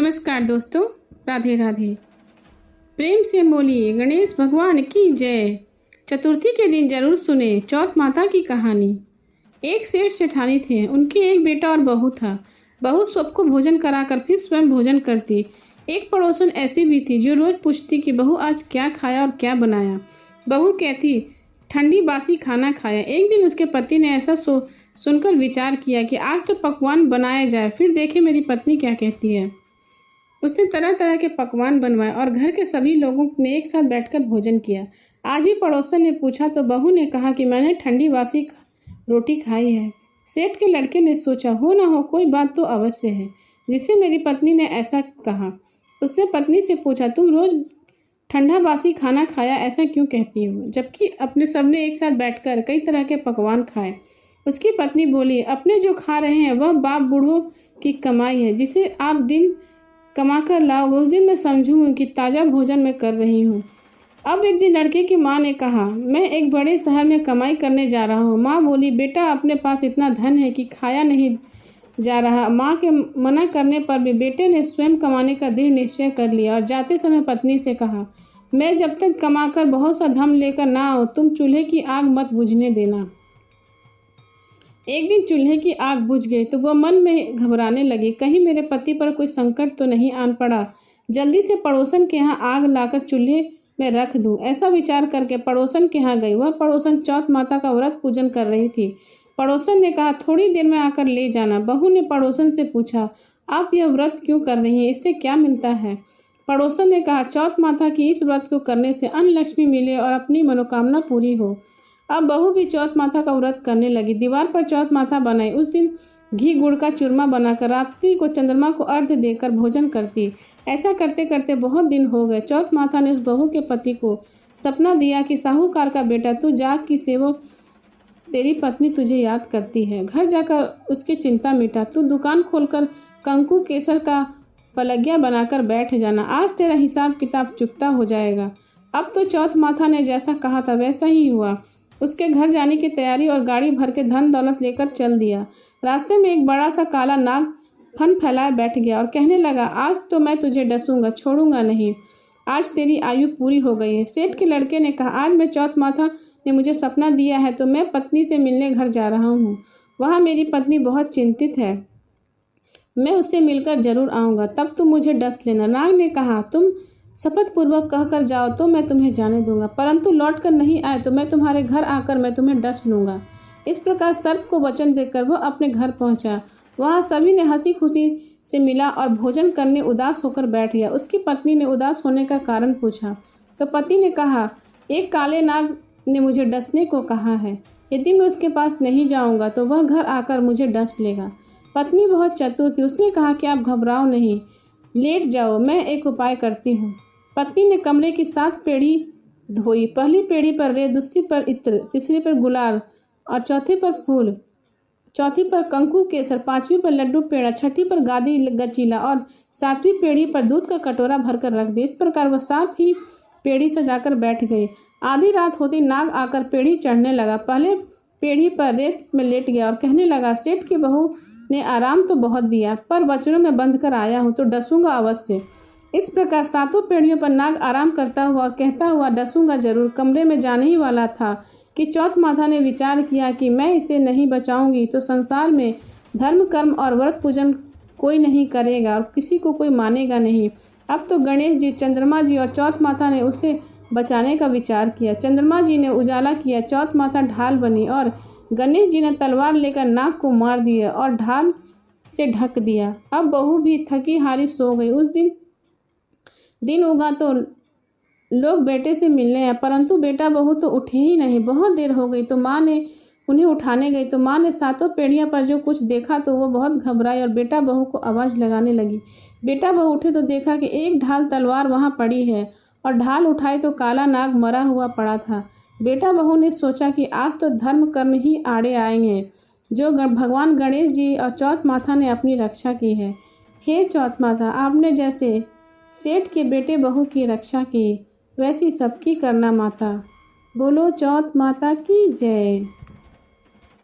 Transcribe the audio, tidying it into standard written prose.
नमस्कार दोस्तों, राधे राधे। प्रेम से बोलिए गणेश भगवान की जय। चतुर्थी के दिन जरूर सुने चौथ माता की कहानी। एक सेठ सेठानी थे, उनके एक बेटा और बहू था। बहू सबको भोजन कराकर फिर स्वयं भोजन करती। एक पड़ोसन ऐसी भी थी जो रोज पूछती कि बहू आज क्या खाया और क्या बनाया। बहू कहती ठंडी बासी खाना खाया। एक दिन उसके पति ने ऐसा सुनकर विचार किया कि आज तो पकवान बनाया जाए, फिर देखे मेरी पत्नी क्या कहती है। उसने तरह तरह के पकवान बनवाए और घर के सभी लोगों ने एक साथ बैठकर भोजन किया। आज भी पड़ोसन ने पूछा तो बहू ने कहा कि मैंने ठंडी बासी रोटी खाई है। सेठ के लड़के ने सोचा हो ना हो कोई बात तो अवश्य है जिससे मेरी पत्नी ने ऐसा कहा। उसने पत्नी से पूछा तुम रोज ठंडा बासी खाना खाया ऐसा क्यों कहती हो, जबकि अपने सबने एक साथ बैठकर कई तरह के पकवान खाए। उसकी पत्नी बोली अपने जो खा रहे हैं वह बाप बूढ़ों की कमाई है, जिसे आप दिन कमा कर लाओगे उस दिन मैं समझूंगी कि ताज़ा भोजन मैं कर रही हूँ। अब एक दिन लड़के की माँ ने कहा मैं एक बड़े शहर में कमाई करने जा रहा हूँ। माँ बोली बेटा अपने पास इतना धन है कि खाया नहीं जा रहा। माँ के मना करने पर भी बेटे ने स्वयं कमाने का दृढ़ निश्चय कर लिया और जाते समय पत्नी से कहा मैं जब तक कमाकर बहुत सा धन लेकर ना आओ तुम चूल्हे की आग मत बुझने देना। एक दिन चूल्हे की आग बुझ गई तो वह मन में घबराने लगी, कहीं मेरे पति पर कोई संकट तो नहीं आन पड़ा। जल्दी से पड़ोसन के यहाँ आग लाकर चूल्हे में रख दूं। ऐसा विचार करके पड़ोसन के यहाँ गई। वह पड़ोसन चौथ माता का व्रत पूजन कर रही थी। पड़ोसन ने कहा थोड़ी देर में आकर ले जाना। बहू ने पड़ोसन से पूछा आप यह व्रत क्यों कर रही हैं, इससे क्या मिलता है। पड़ोसन ने कहा चौथ माता की इस व्रत को करने से अन्न लक्ष्मी मिले और अपनी मनोकामना पूरी हो। अब बहू भी चौथ माता का व्रत करने लगी। दीवार पर चौथ माता बनाई। उस दिन घी गुड़ का चूरमा बनाकर रात्रि को चंद्रमा को अर्घ्य देकर भोजन करती। ऐसा करते करते बहुत दिन हो गए। चौथ माता ने उस बहू के पति को सपना दिया कि साहूकार का बेटा तू जाग की सेवो, तेरी पत्नी तुझे याद करती है। घर जाकर उसकी चिंता मिटा। तू दुकान खोलकर कंकु केसर का पलगिया बनाकर बैठ जाना। आज तेरा हिसाब किताब चुकता हो जाएगा। अब तो चौथ माता ने जैसा कहा था वैसा ही हुआ। उसके घर जाने की तैयारी और गाड़ी भर के धन दौलत लेकर चल दिया। रास्ते में एक बड़ा सा काला नाग फन फैलाए बैठ गया और कहने लगा आज तो मैं तुझे डसूंगा, छोड़ूंगा नहीं। आज तेरी आयु पूरी हो गई है। सेठ के लड़के ने कहा आज मैं चौथ माता ने मुझे सपना दिया है तो मैं पत्नी से मिलने घर जा रहा हूँ। वहाँ मेरी पत्नी बहुत चिंतित है, मैं उससे मिलकर जरूर आऊँगा, तब तुम मुझे डस लेना। नाग ने कहा तुम शपथ पूर्वक कहकर जाओ तो मैं तुम्हें जाने दूंगा, परंतु लौट कर नहीं आए तो मैं तुम्हारे घर आकर मैं तुम्हें डस लूंगा। इस प्रकार सर्प को वचन देकर वह अपने घर पहुंचा। वहां सभी ने हंसी खुशी से मिला और भोजन करने उदास होकर बैठ गया। उसकी पत्नी ने उदास होने का कारण पूछा तो पति ने कहा एक काले नाग ने मुझे डसने को कहा है, यदि मैं उसके पास नहीं जाऊंगा तो वह घर आकर मुझे डस लेगा। पत्नी बहुत चतुर थी। उसने कहा कि आप घबराओ नहीं, लेट जाओ, मैं एक उपाय करती हूँ। पत्नी ने कमरे की 7 पेड़ी धोई। पहली पेड़ी पर रेत, दूसरी पर इत्र, तीसरी पर गुलाल और चौथी पर फूल, चौथी पर कंकु केसर, 5वीं पर लड्डू पेड़ा, 6ठी पर गादी गचीला और 7वीं पेड़ी पर दूध का कटोरा भरकर रख दिया। इस प्रकार वह 7 ही पेड़ी सजाकर बैठ गई। आधी रात होती नाग आकर पेड़ी चढ़ने लगा। पहले पेड़ी पर रेत में लेट गया और कहने लगा सेठ की बहू ने आराम तो बहुत दिया पर वचनों में बंध कर आया हूँ तो डसूंगा अवश्य। इस प्रकार 7 पेड़ियों पर नाग आराम करता हुआ और कहता हुआ डसूंगा जरूर कमरे में जाने ही वाला था कि चौथ माता ने विचार किया कि मैं इसे नहीं बचाऊंगी तो संसार में धर्म कर्म और व्रत पूजन कोई नहीं करेगा और किसी को कोई मानेगा नहीं। अब तो गणेश जी, चंद्रमा जी और चौथ माता ने उसे बचाने का विचार किया। चंद्रमा जी ने उजाला किया, चौथ माता ढाल बनी और गणेश जी ने तलवार लेकर नाग को मार दिया और ढाल से ढक दिया। अब बहू भी थकी हारी सो गई। उस दिन उगा तो लोग बेटे से मिलने आए, परंतु बेटा बहू तो उठे ही नहीं। बहुत देर हो गई तो माँ ने उन्हें उठाने गई तो माँ ने 7 पेड़ियों पर जो कुछ देखा तो वो बहुत घबराई और बेटा बहू को आवाज़ लगाने लगी। बेटा बहू उठे तो देखा कि एक ढाल तलवार वहाँ पड़ी है और ढाल उठाई तो काला नाग मरा हुआ पड़ा था। बेटा बहू ने सोचा कि आज तो धर्म कर्म ही आड़े आएंगे जो भगवान गणेश जी और चौथ माता ने अपनी रक्षा की है। हे चौथ माता, आपने जैसे सेठ के बेटे बहू की रक्षा की वैसी सबकी करना माता। बोलो चौथ माता की जय।